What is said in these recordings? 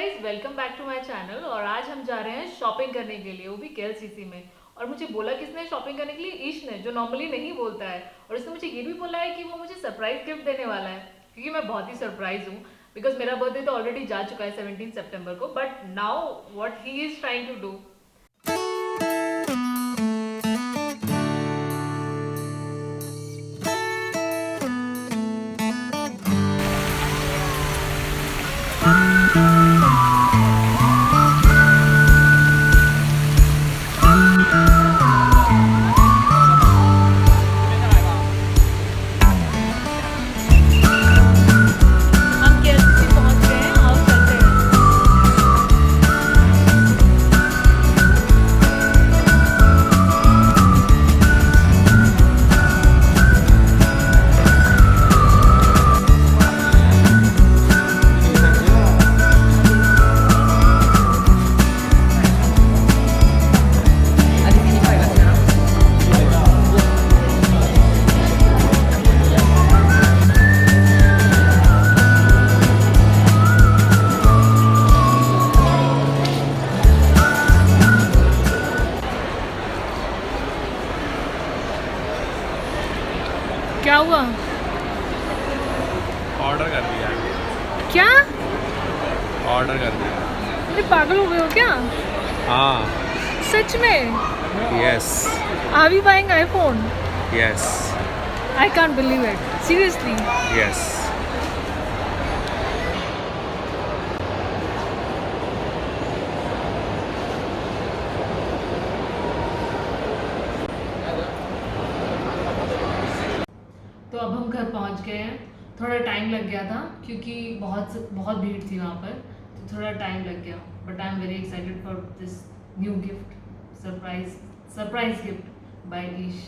Guys, welcome back to my channel. और आज हम जा रहे हैं शॉपिंग करने के लिए, वो भी केएलसीसी में। और मुझे बोला किसने शॉपिंग करने के लिए? ईश ने, जो नॉर्मली नहीं बोलता है। और उसने मुझे ये भी बोला है कि वो मुझे सरप्राइज गिफ्ट देने वाला है, क्योंकि मैं बहुत ही सरप्राइज हूँ। बिकॉज मेरा बर्थडे तो ऑलरेडी जा चुका है 17 सितंबर को, but now what he is trying to do. हम केएलसीसी पहुंच गए हैं, आओ चलते हैं। क्या हुआ? ऑर्डर कर दिया। क्या? ऑर्डर कर दिया। अरे पागल हो गए हो क्या? हाँ। सच में? Yes. Are we buying iPhone? Yes. I can't believe it, seriously. Yes. तो अब हम घर पहुंच गए हैं। थोड़ा टाइम लग गया था क्योंकि बहुत भीड़ थी वहाँ पर, तो थोड़ा टाइम लग गया। But I am very excited for this new gift, surprise gift by Ish.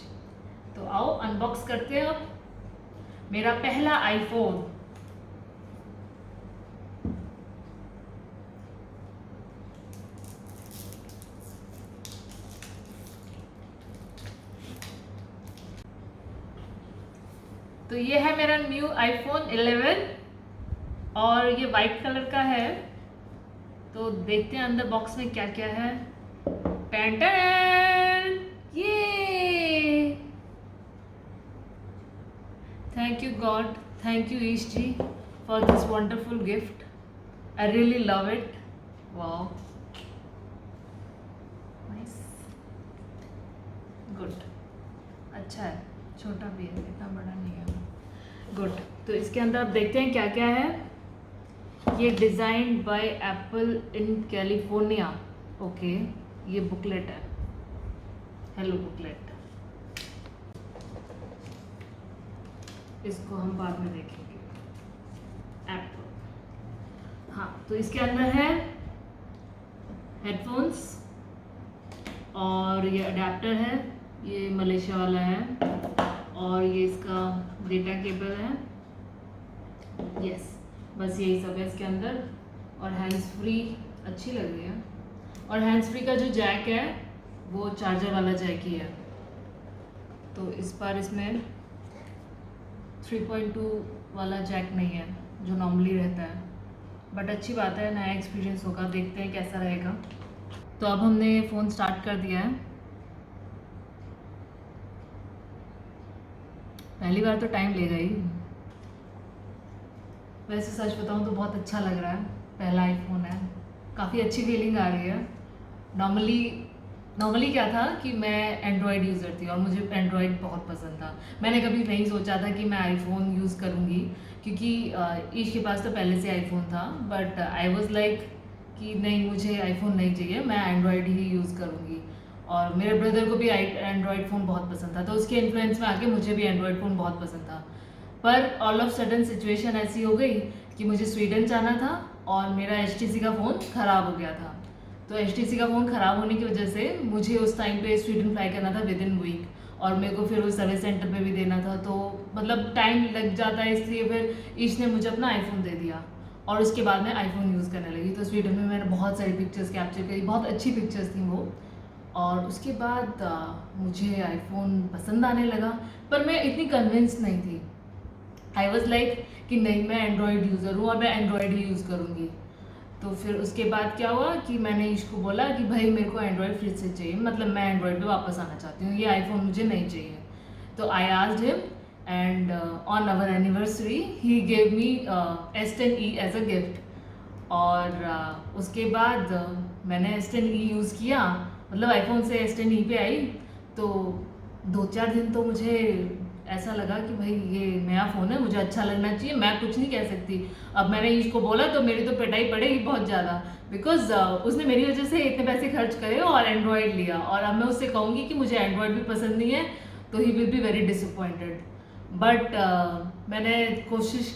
तो आओ अनबॉक्स करते हैं अब मेरा पहला आईफोन। तो ये है मेरा न्यू आईफोन 11 और ये वाइट कलर का है। तो देखते हैं अंदर बॉक्स में क्या क्या है। टैन टैन, ये thank you God, thank you Ish ji for this wonderful gift. I really love it. Wow, nice, good, अच्छा है, छोटा भी है, इतना बड़ा नहीं है। गुड। तो इसके अंदर आप देखते हैं क्या क्या है। ये designed bye apple in California. Okay, ये बुकलेट है, हेलो बुकलेट। इसको हम बाद में देखेंगे। एप्पल, हाँ। तो इसके अंदर है हेडफोन्स और ये अडेप्टर है, ये मलेशिया वाला है। और ये इसका डेटा केबल है। यस, बस यही सब है इसके अंदर। और हैंड्स फ्री अच्छी लग रही है। और हैंड्स फ्री का जो जैक है वो चार्जर वाला जैक ही है। तो इस बार इसमें 3.2 वाला जैक नहीं है जो नॉर्मली रहता है। बट अच्छी बात है, नया एक्सपीरियंस होगा, देखते हैं कैसा रहेगा। तो अब हमने फ़ोन स्टार्ट कर दिया है। पहली बार तो टाइम लेगा ही। वैसे सच बताऊं तो बहुत अच्छा लग रहा है, पहला आईफोन है, काफ़ी अच्छी फीलिंग आ रही है। नॉर्मली क्या था कि मैं एंड्रॉयड यूज़र थी और मुझे एंड्रॉयड बहुत पसंद था। मैंने कभी नहीं सोचा था कि मैं आईफोन यूज़ करूँगी, क्योंकि ईश के पास तो पहले से आईफोन था। बट आई वाज लाइक कि नहीं, मुझे आईफोन नहीं चाहिए, मैं एंड्रॉयड ही यूज़ करूँगी। और मेरे ब्रदर को भी एंड्रॉयड फ़ोन बहुत पसंद था, तो उसके इन्फ्लुएंस में आके मुझे भी एंड्रॉयड फ़ोन बहुत पसंद था। पर ऑल ऑफ सडन सिचुएशन ऐसी हो गई कि मुझे स्वीडन जाना था और मेरा HTC का फ़ोन ख़राब हो गया था। तो HTC का फ़ोन ख़राब होने की वजह से मुझे उस टाइम पे स्वीडन फ्लाई करना था विद इन वीक, और मेरे को फिर वो सर्विस सेंटर पे भी देना था, तो मतलब टाइम लग जाता है। इसलिए फिर ईश ने मुझे अपना आईफोन दे दिया और उसके बाद मैं आईफोन यूज़ करने लगी। तो स्वीडन में मैंने बहुत सारी पिक्चर्स कैप्चर करी, बहुत अच्छी पिक्चर्स थी वो। और उसके बाद मुझे आईफोन पसंद आने लगा, पर मैं इतनी कन्विंस नहीं थी। आई वॉज लाइक कि नहीं, मैं एंड्रॉयड यूज़र हूँ और मैं एंड्रॉयड ही यूज़ करूँगी। तो फिर उसके बाद क्या हुआ कि मैंने इसको बोला कि भाई मेरे को एंड्रॉयड फिर से चाहिए, मतलब मैं एंड्रॉयड पे वापस आना चाहती हूँ, ये आईफोन मुझे नहीं चाहिए। तो I asked him and on our anniversary he gave me S10e as a gift. और उसके बाद मैंने S10e यूज़ किया, मतलब आईफोन से S10e पे आई। तो 2-4 दिन तो मुझे ऐसा लगा कि भाई ये नया फ़ोन है, मुझे अच्छा लगना चाहिए, मैं कुछ नहीं कह सकती। अब मैंने इसको बोला तो मेरी तो पिटाई पड़ेगी बहुत ज़्यादा, बिकॉज उसने मेरी वजह से इतने पैसे खर्च करे और एंड्रॉयड लिया, और अब मैं उससे कहूँगी कि मुझे एंड्रॉयड भी पसंद नहीं है तो he will be very disappointed. But मैंने कोशिश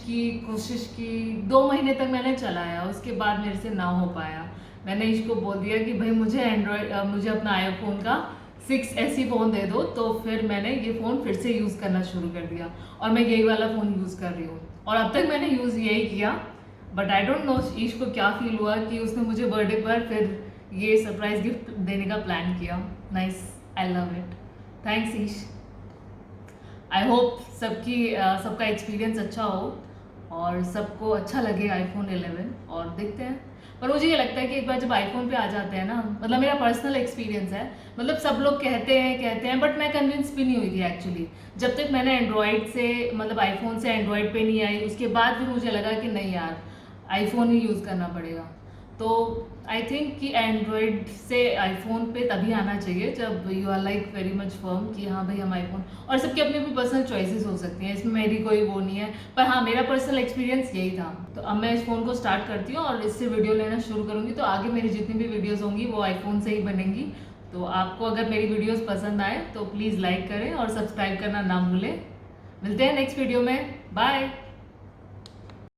की 2 महीने तक मैंने चलाया, उसके बाद मेरे से ना हो पाया। मैंने इसको बोल दिया कि भाई मुझे अपना आईफोन का 6S ही फ़ोन दे दो। तो फिर मैंने ये फ़ोन फिर से यूज़ करना शुरू कर दिया और मैं यही वाला फ़ोन यूज़ कर रही हूँ, और अब तक मैंने यूज़ यही किया। बट आई डोंट नो ईश को क्या फील हुआ कि उसने मुझे बर्थडे पर फिर ये सरप्राइज गिफ्ट देने का प्लान किया। Nice, I love it, thanks Ish. I hope सबका एक्सपीरियंस अच्छा हो और सबको अच्छा लगे आईफोन 11, और देखते हैं। पर मुझे ये लगता है कि एक बार जब आईफोन पे आ जाते हैं ना, मतलब मेरा पर्सनल एक्सपीरियंस है, मतलब सब लोग कहते हैं बट मैं कन्विंस भी नहीं हुई थी एक्चुअली। जब तक मैंने एंड्रॉयड से, मतलब आईफोन से एंड्रॉयड पे नहीं आई, उसके बाद फिर मुझे लगा कि नहीं यार, आईफोन ही यूज़ करना पड़ेगा। तो आई थिंक कि एंड्रॉयड से आईफोन पे तभी आना चाहिए जब you are like very much firm कि हाँ भाई हम आईफोन, और सबकी अपनी अपनी पर्सनल चॉइसेस हो सकती हैं, इसमें मेरी कोई वो नहीं है। पर हाँ, मेरा पर्सनल एक्सपीरियंस यही था। तो अब मैं इस फ़ोन को स्टार्ट करती हूँ और इससे वीडियो लेना शुरू करूँगी, तो आगे मेरी जितनी भी वीडियोज़ होंगी वो आईफोन से ही बनेंगी। तो आपको अगर मेरी वीडियोज़ पसंद आए तो प्लीज़ लाइक करें और सब्सक्राइब करना ना भूलें। मिलते हैं नेक्स्ट वीडियो में, बाय।